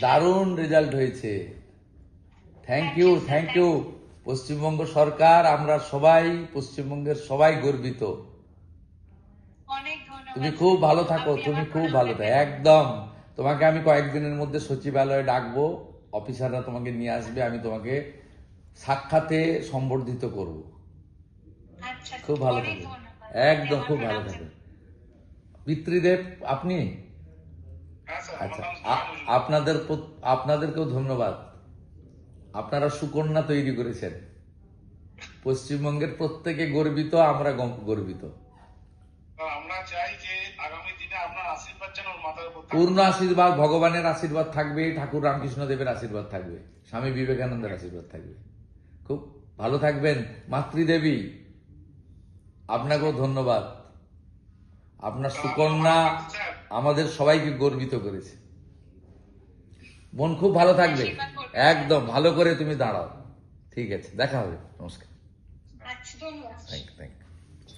দারুণ রেজাল্ট হয়েছে। Thank you Paschimbanga সরকার, আমরা সবাই পশ্চিমবঙ্গের সবাই গর্বিত। তুমি খুব ভালো থাকো, তুমি খুব ভালো থাকো একদম। তোমাকে আমি কয়েকদিনের মধ্যে সচিবালয়ে ডাকবো, অফিসাররা তোমাকে নিয়ে আসবে, আমি তোমাকে সাক্ষাতে সম্বর্ধিত করব। খুব ভালো থাকবে, একদম খুব ভালো থাকবে। পিতৃদেব আপনি? আচ্ছা, আপনাদেরকেও ধন্যবাদ। আপনারা সুকন্যা তৈরি করেছেন। পশ্চিমবঙ্গের প্রত্যেকে গর্বিত, আমরা গর্বিত। আমরা চাই যে আগামী দিনে আপনার আশীর্বাদ যেন ওর মাথার উপর থাকে। পূর্ণ আশীর্বাদ, ভগবানের আশীর্বাদ থাকবে, ঠাকুর রামকৃষ্ণ দেবের আশীর্বাদ থাকবে, স্বামী বিবেকানন্দের আশীর্বাদ থাকবে। খুব ভালো থাকবেন। মাতৃদেবী আপনাকেও ধন্যবাদ। আপনার সুকন্যা আমাদের সবাইকে গর্বিত করেছে। মন খুব ভালো থাকবে, একদম ভালো করে তুমি দাঁড়াও। ঠিক আছে, দেখা হবে, নমস্কার। আচ্ছা, ধন্যবাদ। Thank you.